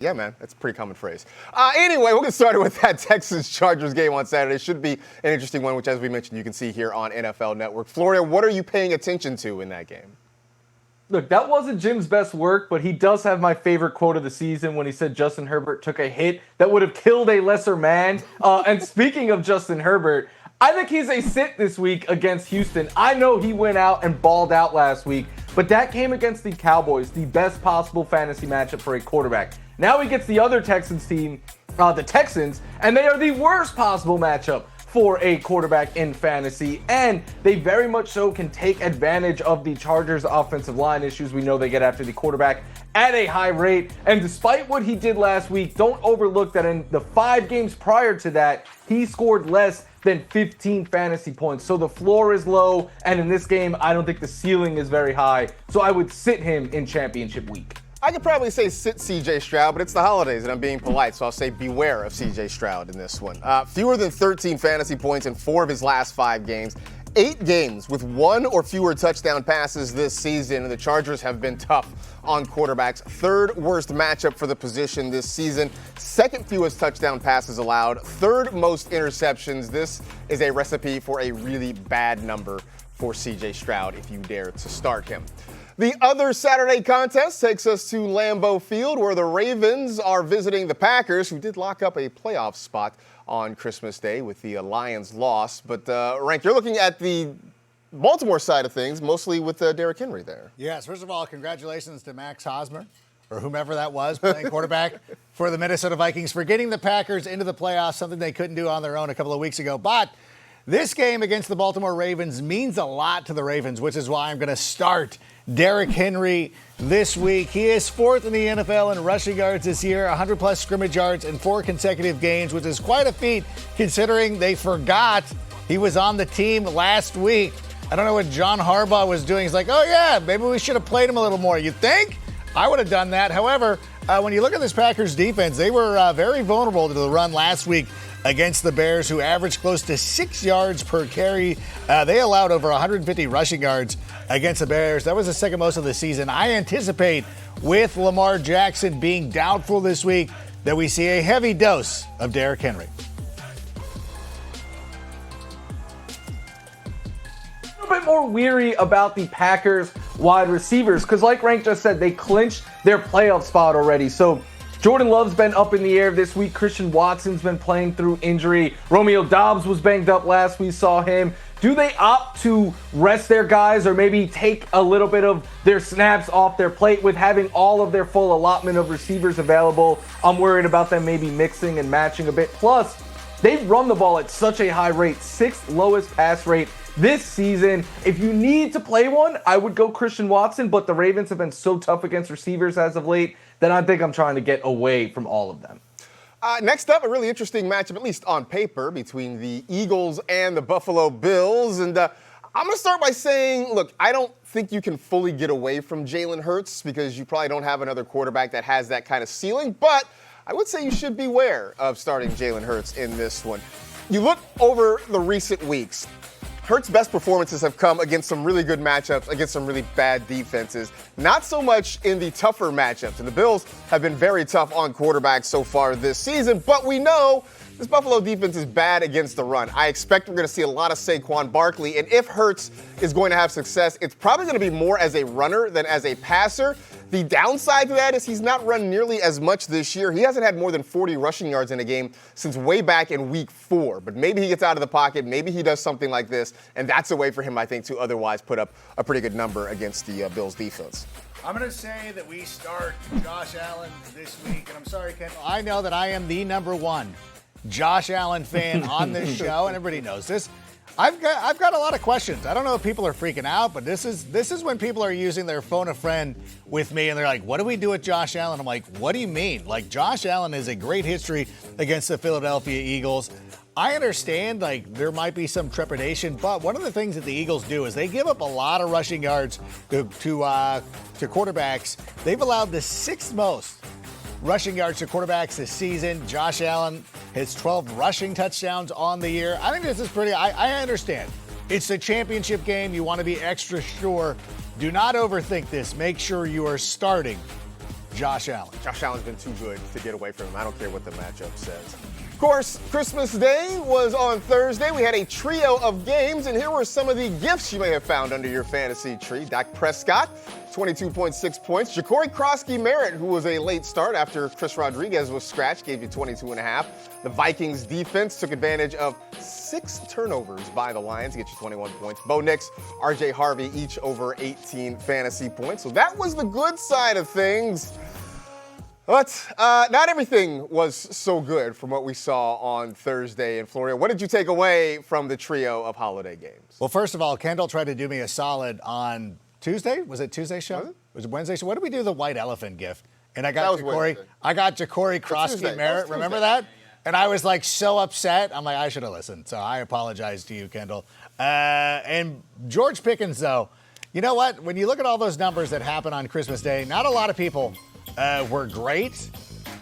Yeah, man, that's a pretty common phrase. Anyway, we'll get started with that Texans-Chargers game on Saturday. It should be an interesting one, which, as we mentioned, you can see here on NFL Network. Floria, what are you paying attention to in that game? Look, that wasn't Jim's best work, but he does have my favorite quote of the season when he said Justin Herbert took a hit that would have killed a lesser man. And speaking of Justin Herbert, I think he's a sit this week against Houston. I know he went out and balled out last week, but that game against the Cowboys, the best possible fantasy matchup for a quarterback. Now he gets the other Texans team, the Texans, and they are the worst possible matchup for a quarterback in fantasy, and they very much so can take advantage of the Chargers' offensive line issues we know they get after the quarterback at a high rate. And despite what he did last week, don't overlook that in the 5 games prior to that, he scored less than 15 fantasy points. So the floor is low, and in this game, I don't think the ceiling is very high. So I would sit him in championship week. I could probably say sit C.J. Stroud, but it's the holidays and I'm being polite, so I'll say beware of C.J. Stroud in this one. Fewer than 13 fantasy points in 4 of his last 5 games. 8 games with 1 or fewer touchdown passes this season, and the Chargers have been tough on quarterbacks. 3rd worst matchup for the position this season. 2nd fewest touchdown passes allowed. 3rd most interceptions. This is a recipe for a really bad number for C.J. Stroud if you dare to start him. The other Saturday contest takes us to Lambeau Field, where the Ravens are visiting the Packers, who did lock up a playoff spot on Christmas Day with the Lions loss. But, Rank, you're looking at the Baltimore side of things, mostly with Derrick Henry there. Yes, first of all, congratulations to Max Hosmer, or whomever that was, playing quarterback for the Minnesota Vikings, for getting the Packers into the playoffs, something they couldn't do on their own a couple of weeks ago. But this game against the Baltimore Ravens means a lot to the Ravens, which is why I'm going to start Derrick Henry this week. He is 4th in the NFL in rushing yards this year, 100-plus scrimmage yards in 4 consecutive games, which is quite a feat considering they forgot he was on the team last week. I don't know what John Harbaugh was doing. He's like, oh, yeah, maybe we should have played him a little more. You think? I would have done that. However, when you look at this Packers defense, they were very vulnerable to the run last week against the Bears, who averaged close to 6 yards per carry. They allowed over 150 rushing yards against the Bears. That was the 2nd most of the season. I anticipate, with Lamar Jackson being doubtful this week, that we see a heavy dose of Derrick Henry. A bit more weary about the Packers wide receivers, because like Rank just said, they clinched their playoff spot already. So Jordan Love's been up in the air this week. Christian Watson's been playing through injury. Romeo Doubs was banged up last we saw him. Do they opt to rest their guys or maybe take a little bit of their snaps off their plate with having all of their full allotment of receivers available? I'm worried about them maybe mixing and matching a bit. Plus, they've run the ball at such a high rate, 6th lowest pass rate this season. If you need to play one, I would go Christian Watson, but the Ravens have been so tough against receivers as of late that I think I'm trying to get away from all of them. Next up, a really interesting matchup, at least on paper, between the Eagles and the Buffalo Bills. And I'm going to start by saying, look, I don't think you can fully get away from Jalen Hurts because you probably don't have another quarterback that has that kind of ceiling. But I would say you should beware of starting Jalen Hurts in this one. You look over the recent weeks, Hurts' best performances have come against some really good matchups, against some really bad defenses. Not so much in the tougher matchups. And the Bills have been very tough on quarterbacks so far this season. But we know this Buffalo defense is bad against the run. I expect we're going to see a lot of Saquon Barkley. And if Hurts is going to have success, it's probably going to be more as a runner than as a passer. The downside to that is he's not run nearly as much this year. He hasn't had more than 40 rushing yards in a game since way back in week 4. But maybe he gets out of the pocket. Maybe he does something like this. And that's a way for him, I think, to otherwise put up a pretty good number against the Bills defense. I'm going to say that we start Josh Allen this week. And I'm sorry, Ken. I know that I am the number 1 Josh Allen fan on this show, and everybody knows this. I've got a lot of questions. I don't know if people are freaking out, but this is when people are using their phone a friend with me, and they're like, what do we do with Josh Allen? I'm like, what do you mean? Like, Josh Allen has a great history against the Philadelphia Eagles. I understand, like, there might be some trepidation, but one of the things that the Eagles do is they give up a lot of rushing yards to quarterbacks. They've allowed the 6th most rushing yards to quarterbacks this season. Josh Allen has 12 rushing touchdowns on the year. I think this is pretty, I understand. It's a championship game. You want to be extra sure. Do not overthink this. Make sure you are starting Josh Allen. Josh Allen's been too good to get away from him. I don't care what the matchup says. Of course, Christmas Day was on Thursday. We had a trio of games, and here were some of the gifts you may have found under your fantasy tree. Dak Prescott, 22.6 points. Ja'Cory Krosky-Merritt, who was a late start after Chris Rodriguez was scratched, gave you 22.5. The Vikings defense took advantage of 6 turnovers by the Lions, get you 21 points. Bo Nix, RJ Harvey, each over 18 fantasy points. So that was the good side of things. But not everything was so good from what we saw on Thursday in Florida. What did you take away from the trio of holiday games? Well, first of all, Kendall tried to do me a solid on Tuesday. Was it Tuesday's show? Was it Wednesday's show? What did we do the white elephant gift? And I got Ja'Cory Krosky-Merritt. Remember that? And I was like so upset. I'm like, I should have listened. So I apologize to you, Kendall. And George Pickens, though, you know what? When you look at all those numbers that happen on Christmas Day, not a lot of people were great.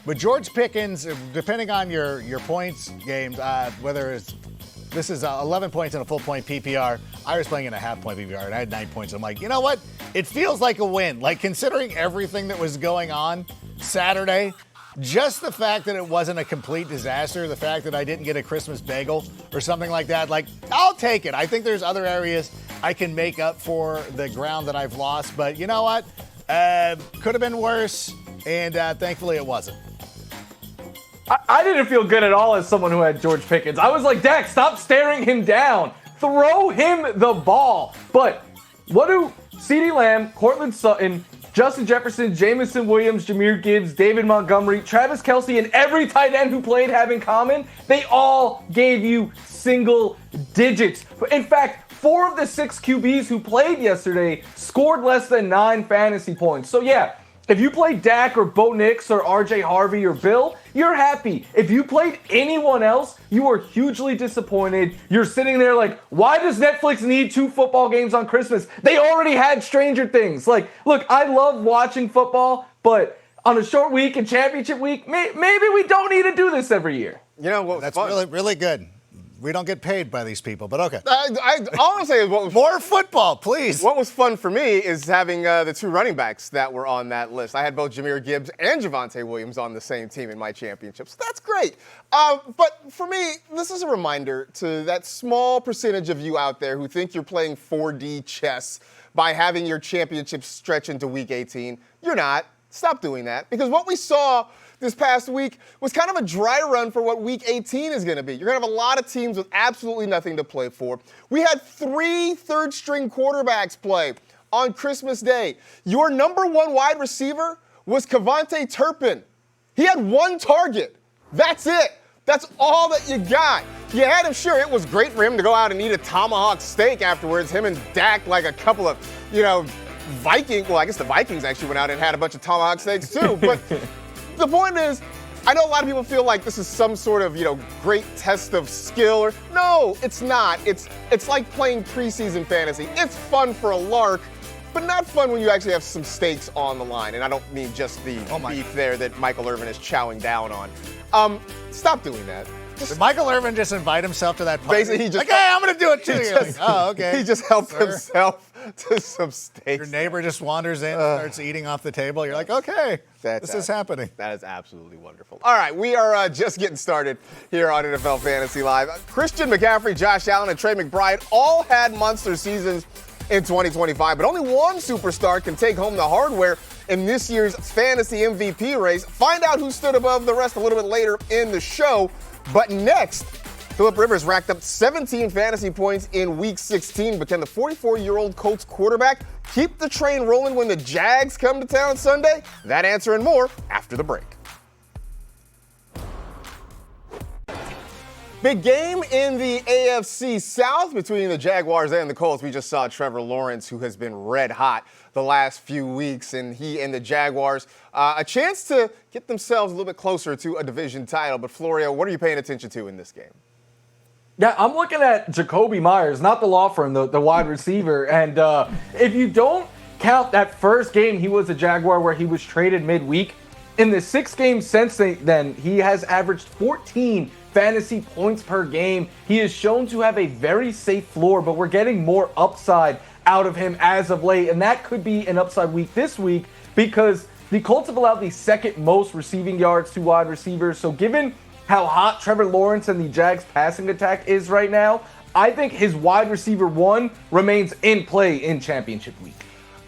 But George Pickens, depending on your points games, whether it's this is 11 points in a full point PPR. I was playing in a half point PPR and I had 9 points. I'm like, you know what? It feels like a win. Like considering everything that was going on Saturday, just the fact that it wasn't a complete disaster, the fact that I didn't get a Christmas bagel or something like that, like I'll take it. I think there's other areas I can make up for the ground that I've lost. But you know what? Could have been worse, and thankfully it wasn't. I didn't feel good at all as someone who had George Pickens. I was like, Dak, stop staring him down. Throw him the ball. But what do CeeDee Lamb, Cortland Sutton, Justin Jefferson, Jameson Williams, Jahmyr Gibbs, David Montgomery, Travis Kelce, and every tight end who played have in common? They all gave you single digits. In fact, 4 of the 6 QBs who played yesterday scored less than 9 fantasy points. So yeah, if you played Dak or Bo Nix or RJ Harvey or Bill, you're happy. If you played anyone else, you are hugely disappointed. You're sitting there like, why does Netflix need 2 football games on Christmas? They already had Stranger Things. Like, look, I love watching football, but on a short week and championship week, maybe we don't need to do this every year. You know what? That's really, really good. We don't get paid by these people, but okay. All I want to say is more football, please. What was fun for me is having the 2 running backs that were on that list. I had both Jahmyr Gibbs and Javonte Williams on the same team in my championship, so that's great. But for me, this is a reminder to that small percentage of you out there who think you're playing 4D chess by having your championship stretch into Week 18. You're not. Stop doing that, because what we saw this past week was kind of a dry run for what Week 18 is going to be. You're going to have a lot of teams with absolutely nothing to play for. We had 3 third-string quarterbacks play on Christmas Day. Your number 1 wide receiver was Kevontae Turpin. He had 1 target. That's it. That's all that you got. You had him, sure, it was great for him to go out and eat a tomahawk steak afterwards. Him and Dak, like a couple of, Vikings. Well, I guess the Vikings actually went out and had a bunch of tomahawk steaks too. But the point is, I know a lot of people feel like this is some sort of, great test of skill. No, it's not. It's like playing preseason fantasy. It's fun for a lark, but not fun when you actually have some stakes on the line. And I don't mean just the beef there that Michael Irvin is chowing down on. Stop doing that. Did Michael Irvin just invite himself to that party? Basically, he just hey, I'm going to do it too. Oh, okay. He just helped himself to some steaks. Your neighbor just wanders in, starts eating off the table. You're like, okay, this is happening. That is absolutely wonderful. All right, we are just getting started here on NFL Fantasy Live. Christian McCaffrey, Josh Allen, and Trey McBride all had monster seasons in 2025, but only one superstar can take home the hardware in this year's fantasy MVP race. Find out who stood above the rest a little bit later in the show. But next, Phillip Rivers racked up 17 fantasy points in Week 16, but can the 44-year-old Colts quarterback keep the train rolling when the Jags come to town Sunday? That answer and more after the break. Big game in the AFC South between the Jaguars and the Colts. We just saw Trevor Lawrence, who has been red hot the last few weeks, and he and the Jaguars a chance to get themselves a little bit closer to a division title. But Florio, what are you paying attention to in this game? Yeah, I'm looking at Jacoby Myers, not the law firm, the wide receiver. And if you don't count that first game, he was a Jaguar where he was traded midweek. In the 6 games since then, he has averaged 14 fantasy points per game. He is shown to have a very safe floor, but we're getting more upside out of him as of late. And that could be an upside week this week because the Colts have allowed the second most receiving yards to wide receivers. So given how hot Trevor Lawrence and the Jags passing attack is right now, I think his wide receiver one remains in play in championship week.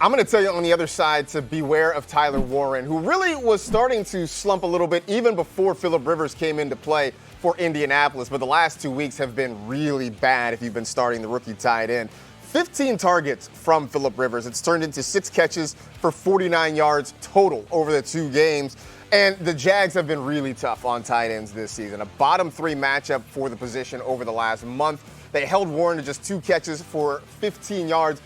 I'm going to tell you on the other side to beware of Tyler Warren, who really was starting to slump a little bit even before Phillip Rivers came into play for Indianapolis. But the last 2 weeks have been really bad if you've been starting the rookie tight end. 15 targets from Phillip Rivers. It's turned into 6 catches for 49 yards total over the 2 games. And the Jags have been really tough on tight ends this season. A bottom 3 matchup for the position over the last month. They held Warren to just 2 catches for 15 yards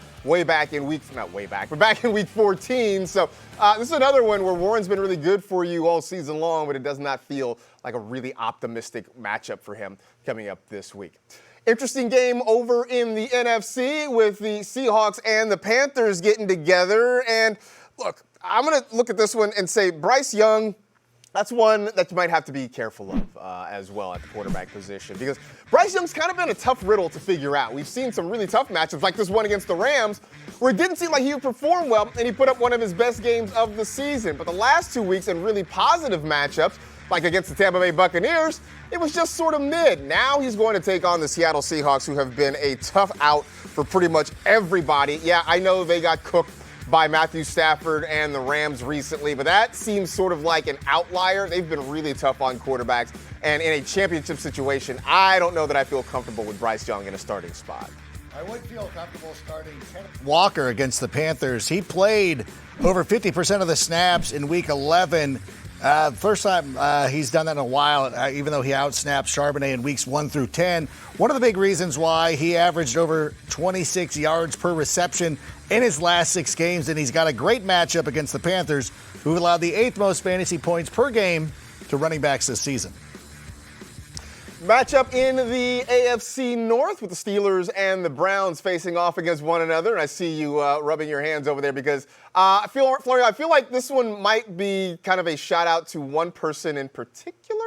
back in week 14. So this is another one where Warren's been really good for you all season long, but it does not feel like a really optimistic matchup for him coming up this week. Interesting game over in the NFC with the Seahawks and the Panthers getting together. And look, I'm going to look at this one and say Bryce Young, that's one that you might have to be careful of as well at the quarterback position, because Bryce Young's kind of been a tough riddle to figure out. We've seen some really tough matchups like this one against the Rams where it didn't seem like he would perform well, and he put up one of his best games of the season. But the last 2 weeks in really positive matchups, like against the Tampa Bay Buccaneers, it was just sort of mid. Now he's going to take on the Seattle Seahawks, who have been a tough out for pretty much everybody. Yeah, I know they got cooked by Matthew Stafford and the Rams recently, but that seems sort of like an outlier. They've been really tough on quarterbacks, and in a championship situation, I don't know that I feel comfortable with Bryce Young in a starting spot. I would feel comfortable starting Kenneth Walker against the Panthers. He played over 50% of the snaps in Week 11. First time he's done that in a while, even though he outsnapped Charbonnet in weeks 1 through 10. One of the big reasons why he averaged over 26 yards per reception in his last 6 games, and he's got a great matchup against the Panthers, who've allowed the 8th most fantasy points per game to running backs this season. Matchup in the AFC North with the Steelers and the Browns facing off against one another. And I see you rubbing your hands over there because I feel like this one might be kind of a shout out to one person in particular.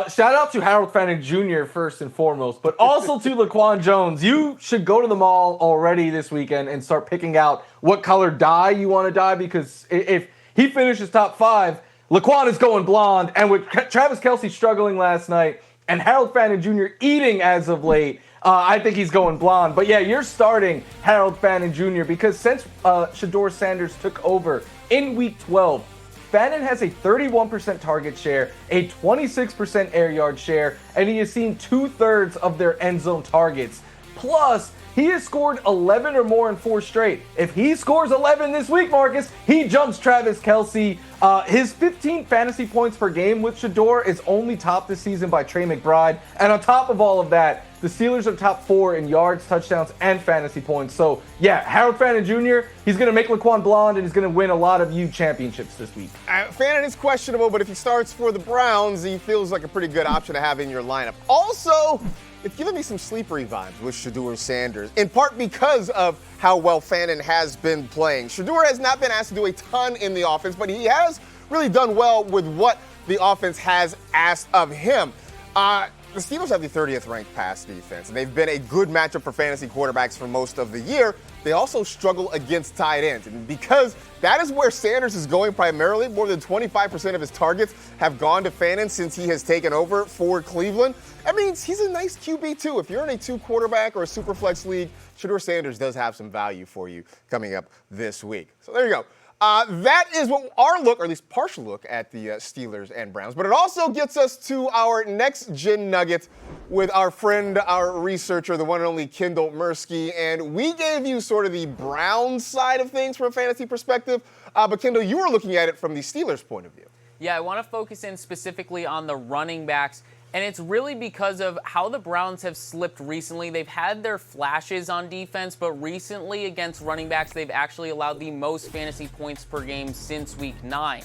Shout out to Harold Fanning Jr. first and foremost, but also to Laquan Jones. You should go to the mall already this weekend and start picking out what color dye you want to dye, because if he finishes top 5, Laquan is going blonde, and with Travis Kelce struggling last night and Harold Fanning Jr. eating as of late, I think he's going blonde. But yeah, you're starting Harold Fanning Jr. because since Shedeur Sanders took over in Week 12, Fannin has a 31% target share, a 26% air yard share, and he has seen 2/3 of their end zone targets. Plus, he has scored 11 or more in 4 straight. If he scores 11 this week, Marcus, he jumps Travis Kelce. His 15 fantasy points per game with Shedeur is only topped this season by Trey McBride. And on top of all of that, the Steelers are top 4 in yards, touchdowns, and fantasy points. So, yeah, Harold Fannin Jr., he's going to make Laquan blonde, and he's going to win a lot of championships this week. Fannin is questionable, but if he starts for the Browns, he feels like a pretty good option to have in your lineup. Also, it's giving me some sleepery vibes with Shedeur Sanders, in part because of how well Fannin has been playing. Shedeur has not been asked to do a ton in the offense, but he has really done well with what the offense has asked of him. The Steelers have the 30th ranked pass defense, and they've been a good matchup for fantasy quarterbacks for most of the year. They also struggle against tight ends, and because that is where Sanders is going primarily, more than 25% of his targets have gone to Fannin since he has taken over for Cleveland. That means he's a nice QB too. If you're in a 2-quarterback or a super flex league, Shedeur Sanders does have some value for you coming up this week. So there you go. That is what our look, or at least partial look, at the Steelers and Browns. But it also gets us to our next Gin Nugget with our friend, our researcher, the one and only Kendall Mursky. And we gave you sort of the Browns side of things from a fantasy perspective. But Kendall, you were looking at it from the Steelers' point of view. Yeah, I want to focus in specifically on the running backs. And it's really because of how the Browns have slipped recently. They've had their flashes on defense, but recently against running backs, they've actually allowed the most fantasy points per game since Week 9.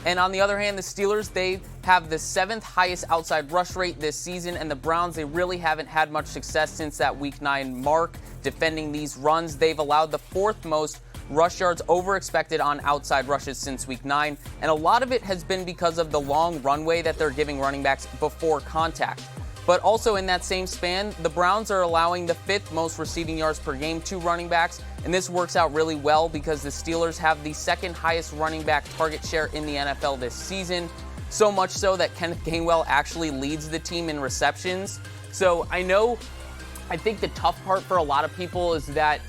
And on the other hand, the Steelers, they have the 7th highest outside rush rate this season, and the Browns, they really haven't had much success since that Week 9 mark defending these runs. They've allowed the 4th most rush yards over expected on outside rushes since Week 9, and a lot of it has been because of the long runway that they're giving running backs before contact. But also in that same span, the Browns are allowing the 5th most receiving yards per game to running backs, and this works out really well because the Steelers have the 2nd highest running back target share in the NFL this season, so much so that Kenneth Gainwell actually leads the team in receptions. So I think the tough part for a lot of people is that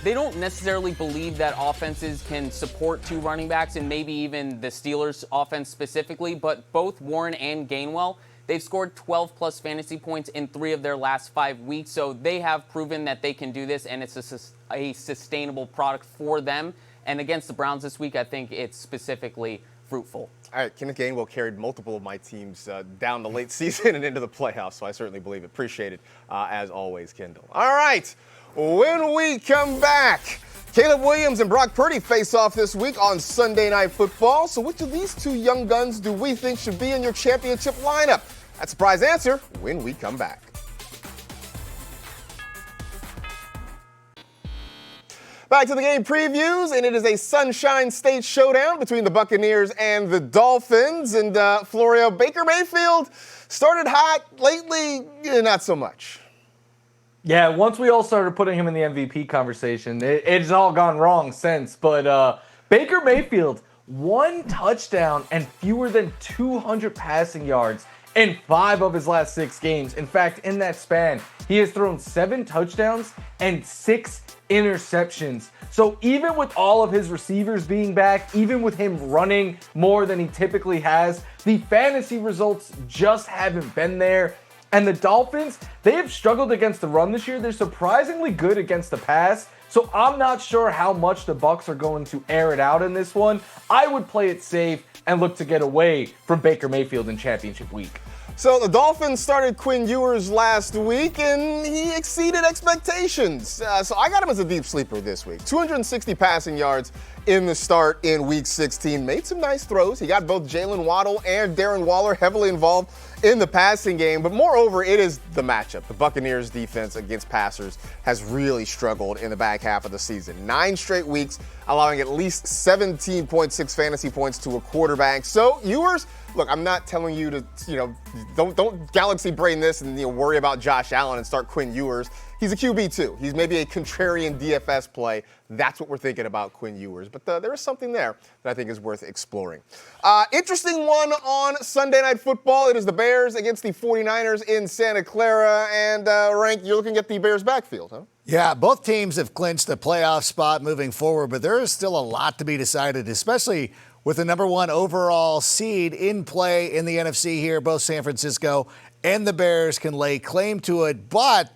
they don't necessarily believe that offenses can support 2 running backs, and maybe even the Steelers offense specifically, but both Warren and Gainwell, they've scored 12-plus fantasy points in 3 of their last 5 weeks, so they have proven that they can do this, and it's a sustainable product for them. And against the Browns this week, I think it's specifically fruitful. All right, Kenneth Gainwell carried multiple of my teams down the late season and into the playoffs, so I certainly believe it. Appreciate it, as always, Kendall. All right, when we come back, Caleb Williams and Brock Purdy face off this week on Sunday Night Football. So which of these 2 young guns do we think should be in your championship lineup? That surprise answer when we come back. Back to the game previews, and it is a Sunshine State showdown between the Buccaneers and the Dolphins. And Florio, Baker Mayfield started hot lately, not so much. Yeah, once we all started putting him in the MVP conversation, it's all gone wrong since. But Baker Mayfield, 1 touchdown and fewer than 200 passing yards in 5 of his last 6 games. In fact, in that span, he has thrown 7 touchdowns and 6 interceptions. So even with all of his receivers being back, even with him running more than he typically has, the fantasy results just haven't been there. And the Dolphins, they have struggled against the run this year. They're surprisingly good against the pass. So I'm not sure how much the Bucs are going to air it out in this one. I would play it safe and look to get away from Baker Mayfield in championship week. So the Dolphins started Quinn Ewers last week, and he exceeded expectations. So I got him as a deep sleeper this week. 260 passing yards in the start in Week 16. Made some nice throws. He got both Jalen Waddle and Darren Waller heavily involved in the passing game. But moreover, it is the matchup. The Buccaneers defense against passers has really struggled in the back half of the season. 9 straight weeks, allowing at least 17.6 fantasy points to a quarterback. So Ewers, look, I'm not telling you to, don't galaxy brain this and worry about Josh Allen and start Quinn Ewers. He's a QB too. He's maybe a contrarian DFS play. That's what we're thinking about Quinn Ewers. But there is something there that I think is worth exploring. Interesting one on Sunday Night Football. It is the Bears against the 49ers in Santa Clara. And Rank, you're looking at the Bears backfield, huh? Yeah, both teams have clinched a playoff spot moving forward, but there is still a lot to be decided, especially with the number 1 overall seed in play in the NFC here. Both San Francisco and the Bears can lay claim to it. But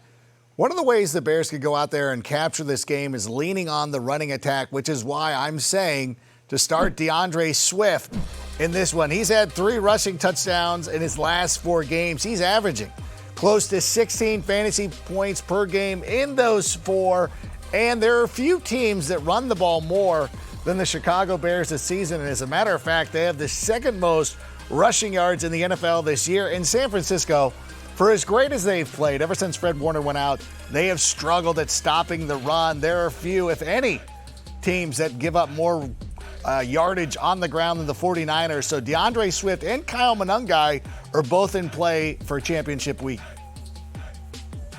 one of the ways the Bears could go out there and capture this game is leaning on the running attack, which is why I'm saying to start DeAndre Swift in this one. He's had 3 rushing touchdowns in his last 4 games. He's averaging close to 16 fantasy points per game in those 4. And there are a few teams that run the ball more than the Chicago Bears this season. And as a matter of fact, they have the 2nd most rushing yards in the NFL this year. In San Francisco, for as great as they've played, ever since Fred Warner went out, they have struggled at stopping the run. There are few, if any, teams that give up more yardage on the ground than the 49ers. So DeAndre Swift and Kyle Monangai are both in play for championship week.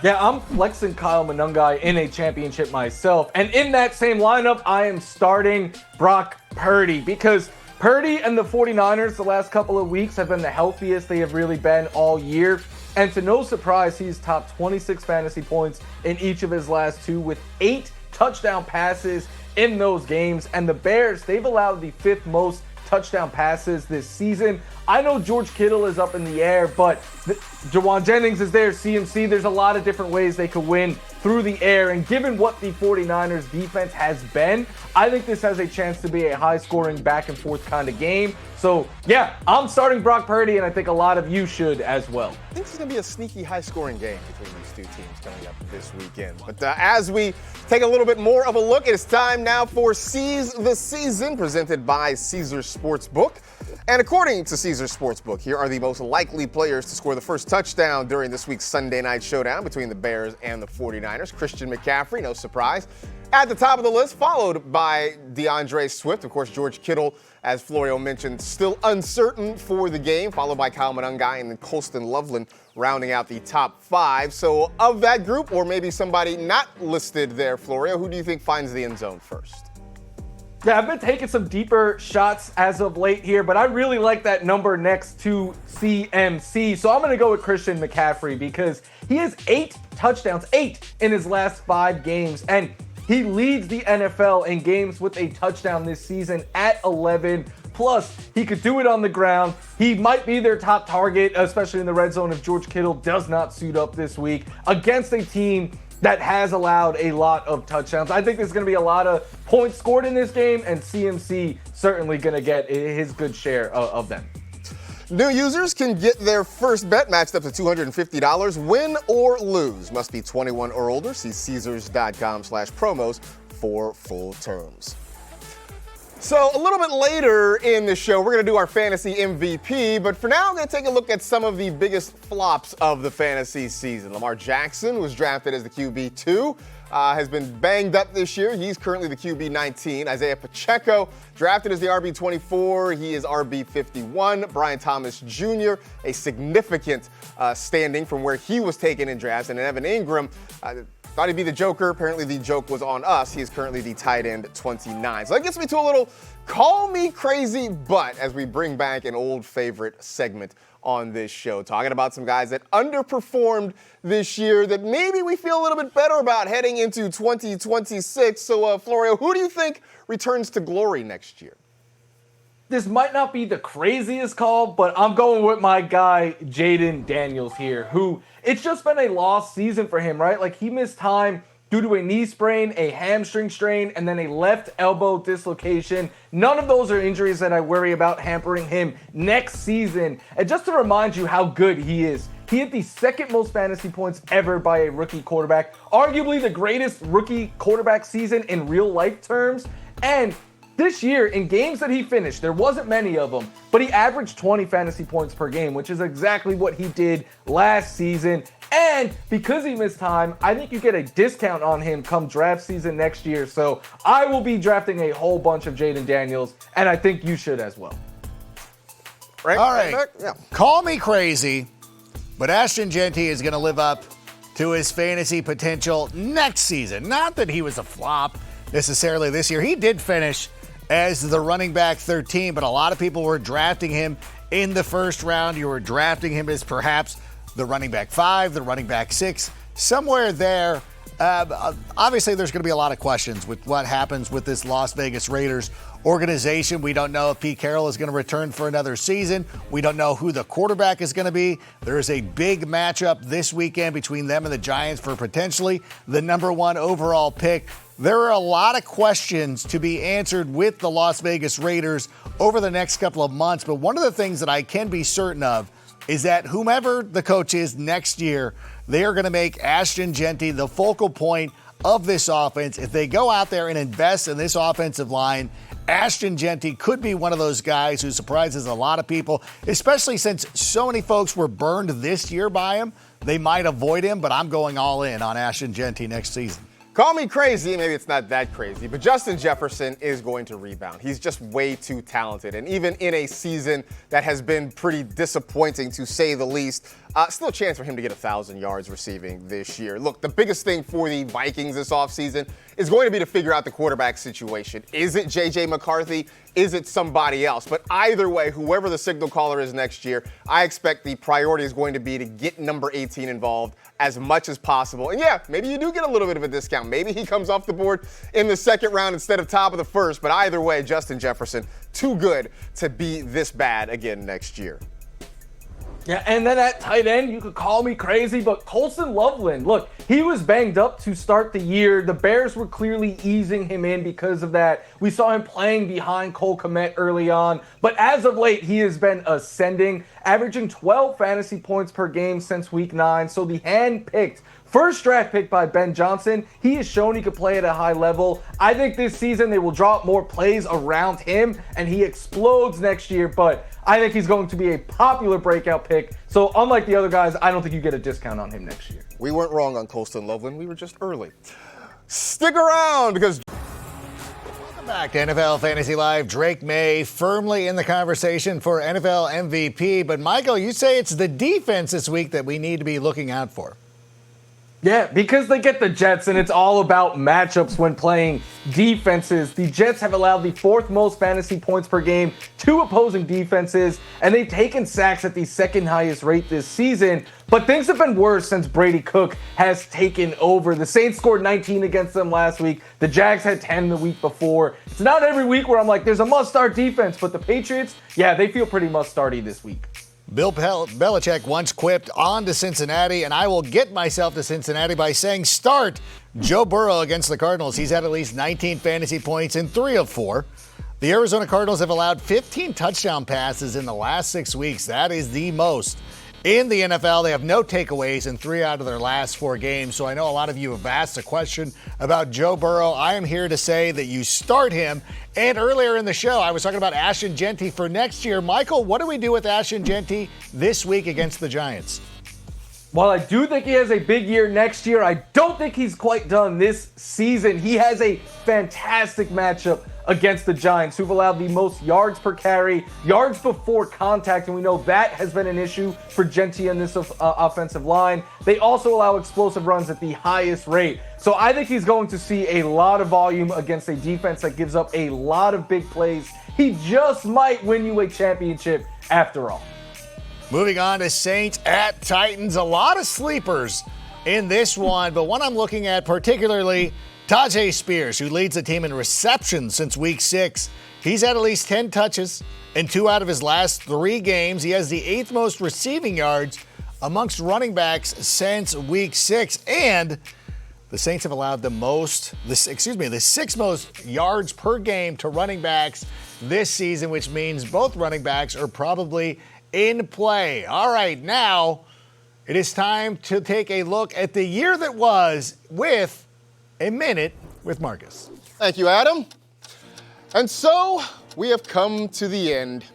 Yeah, I'm flexing Kyle Monangai in a championship myself. And in that same lineup, I am starting Brock Purdy because Purdy and the 49ers the last couple of weeks have been the healthiest they have really been all year. And to no surprise, he's topped 26 fantasy points in each of his last 2 with 8 touchdown passes in those games. And the Bears, they've allowed the 5th most touchdown passes this season. I know George Kittle is up in the air, but Jawan Jennings is there, CMC. There's a lot of different ways they could win through the air. And given what the 49ers defense has been, I think this has a chance to be a high-scoring, back-and-forth kind of game. So, yeah, I'm starting Brock Purdy, and I think a lot of you should as well. I think this is going to be a sneaky, high-scoring game between these 2 teams coming up this weekend. But as we take a little bit more of a look, it is time now for Seize the Season, presented by Caesars Sportsbook. And according to Caesars Sportsbook, here are the most likely players to score the first touchdown during this week's Sunday night showdown between the Bears and the 49ers. Christian McCaffrey, no surprise, at the top of the list, followed by DeAndre Swift. Of course, George Kittle as Florio mentioned, still uncertain for the game, followed by Kyle Monangai and then Colston Loveland rounding out the top 5. So of that group, or maybe somebody not listed there, Florio, who do you think finds the end zone first? Yeah, I've been taking some deeper shots as of late here, but I really like that number next to CMC. So I'm going to go with Christian McCaffrey because he has 8 touchdowns, 8 in his last 5 games. And he leads the NFL in games with a touchdown this season at 11. Plus, he could do it on the ground. He might be their top target, especially in the red zone if George Kittle does not suit up this week against a team that has allowed a lot of touchdowns. I think there's going to be a lot of points scored in this game, and CMC certainly going to get his good share of them. New users can get their first bet matched up to $250, win or lose. Must be 21 or older. See Caesars.com/promos for full terms. So a little bit later in the show, we're going to do our fantasy MVP, but for now, I'm going to take a look at some of the biggest flops of the fantasy season. Lamar Jackson was drafted as the QB2, has been banged up this year. He's currently the QB19. Isaiah Pacheco, drafted as the RB24. He is RB51. Brian Thomas Jr., a significant standing from where he was taken in drafts. And Evan Ingram, thought he'd be the Joker. Apparently the joke was on us. He is currently the tight end 29. So that gets me to a little call me crazy, but as we bring back an old favorite segment on this show, talking about some guys that underperformed this year that maybe we feel a little bit better about heading into 2026. So, Florio, who do you think returns to glory next year? This might not be the craziest call, but I'm going with my guy, Jaden Daniels here, who it's just been a lost season for him, right? Like, he missed time due to a knee sprain, a hamstring strain, and then a left elbow dislocation. None of those are injuries that I worry about hampering him next season. And just to remind you how good he is, he hit the second most fantasy points ever by a rookie quarterback, arguably the greatest rookie quarterback season in real life terms. And this year, in games that he finished, there wasn't many of them, but he averaged 20 fantasy points per game, which is exactly what he did last season. And because he missed time, I think you get a discount on him come draft season next year. So I will be drafting a whole bunch of Jaden Daniels, and I think you should as well. Right? All right. Yeah. Call me crazy, but Ashton Genty is going to live up to his fantasy potential next season. Not that he was a flop necessarily this year. He did finish as the running back 13, but a lot of people were drafting him in the first round. You were drafting him as perhaps the running back 5, the running back 6, somewhere there. Obviously, there's going to be a lot of questions with what happens with this Las Vegas Raiders organization. We don't know if Pete Carroll is going to return for another season. We don't know who the quarterback is going to be. There is a big matchup this weekend between them and the Giants for potentially the number 1 overall pick. There are a lot of questions to be answered with the Las Vegas Raiders over the next couple of months. But one of the things that I can be certain of is that whomever the coach is next year, they are going to make Ashton Genty the focal point of this offense. If they go out there and invest in this offensive line, Ashton Genty could be one of those guys who surprises a lot of people, especially since so many folks were burned this year by him. They might avoid him, but I'm going all in on Ashton Genty next season. Call me crazy, maybe it's not that crazy, but Justin Jefferson is going to rebound. He's just way too talented. And even in a season that has been pretty disappointing, to say the least, still a chance for him to get 1,000 yards receiving this year. Look, the biggest thing for the Vikings this offseason is going to be to figure out the quarterback situation. Is it J.J. McCarthy? Is it somebody else? But either way, whoever the signal caller is next year, I expect the priority is going to be to get number 18 involved as much as possible. And yeah, maybe you do get a little bit of a discount. Maybe he comes off the board in the second round instead of top of the first. But either way, Justin Jefferson, too good to be this bad again next year. Yeah, and then at tight end, you could call me crazy, but Colston Loveland, look, he was banged up to start the year. The Bears were clearly easing him in because of that. We saw him playing behind Cole Kmet early on, but as of late, he has been ascending, averaging 12 fantasy points per game since week 9. So the hand-picked first draft pick by Ben Johnson, he has shown he could play at a high level. I think this season they will drop more plays around him, and he explodes next year, but I think he's going to be a popular breakout pick. So unlike the other guys, I don't think you get a discount on him next year. We weren't wrong on Colston Loveland. We were just early. Stick around because... Welcome Back to NFL Fantasy Live. Drake May firmly in the conversation for NFL MVP. But Michael, you say it's the defense this week that we need to be looking out for. Yeah, because they get the Jets, and it's all about matchups when playing defenses. The Jets have allowed the 4th most fantasy points per game to opposing defenses, and they've taken sacks at the 2nd highest rate this season. But things have been worse since Brady Cook has taken over. The Saints scored 19 against them last week. The Jags had 10 the week before. It's not every week where I'm like, there's a must-start defense, but the Patriots, yeah, they feel pretty must-starty this week. Bill Belichick once quipped on to Cincinnati, and I will get myself to Cincinnati by saying start Joe Burrow against the Cardinals. He's had at least 19 fantasy points in 3 of 4. The Arizona Cardinals have allowed 15 touchdown passes in the last 6 weeks. That is the most in the NFL. They have no takeaways in 3 out of their last 4 games. So I know a lot of you have asked a question about Joe Burrow. I am here to say that you start him. And earlier in the show, I was talking about Ashton Genty for next year. Michael, what do we do with Ashton Genty this week against the Giants? While I do think he has a big year next year, I don't think he's quite done this season. He has a fantastic matchup against the Giants, who've allowed the most yards per carry, yards before contact, and we know that has been an issue for Genty in this offensive line. They also allow explosive runs at the highest rate. So I think he's going to see a lot of volume against a defense that gives up a lot of big plays. He just might win you a championship after all. Moving on to Saints at Titans. A lot of sleepers in this one, but one I'm looking at particularly, Tajay Spears, who leads the team in receptions since week 6. He's had at least 10 touches in 2 out of his last 3 games. He has the 8th most receiving yards amongst running backs since week 6. And the Saints have allowed the 6th most yards per game to running backs this season, which means both running backs are probably in play. All right, now it is time to take a look at the year that was with A Minute with Marcus. Thank you, Adam. And so we have come to the end.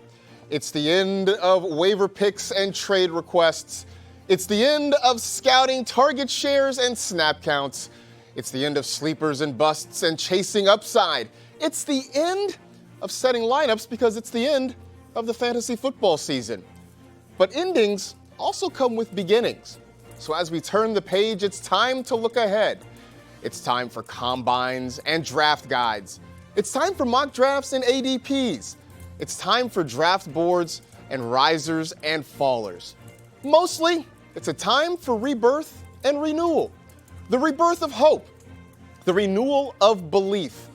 It's the end of waiver picks and trade requests. It's the end of scouting target shares and snap counts. It's the end of sleepers and busts and chasing upside. It's the end of setting lineups because it's the end of the fantasy football season. But endings also come with beginnings. So as we turn the page, it's time to look ahead. It's time for combines and draft guides. It's time for mock drafts and ADPs. It's time for draft boards and risers and fallers. Mostly, it's a time for rebirth and renewal. The rebirth of hope. The renewal of belief.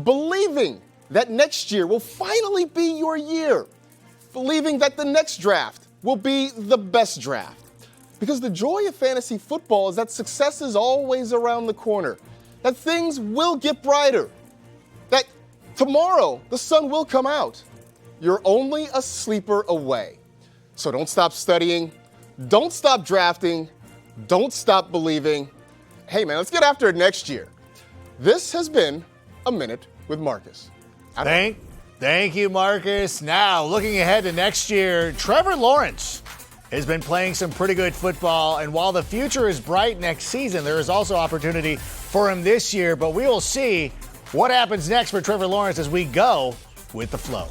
Believing that next year will finally be your year. Believing that the next draft will be the best draft. Because the joy of fantasy football is that success is always around the corner, that things will get brighter, that tomorrow the sun will come out. You're only a sleeper away. So don't stop studying, don't stop drafting, don't stop believing. Hey man, let's get after it next year. This has been A Minute with Marcus. Thank you, Marcus. Now, looking ahead to next year, Trevor Lawrence has been playing some pretty good football, and while the future is bright next season, there is also opportunity for him this year, but we will see what happens next for Trevor Lawrence as we go with the flow.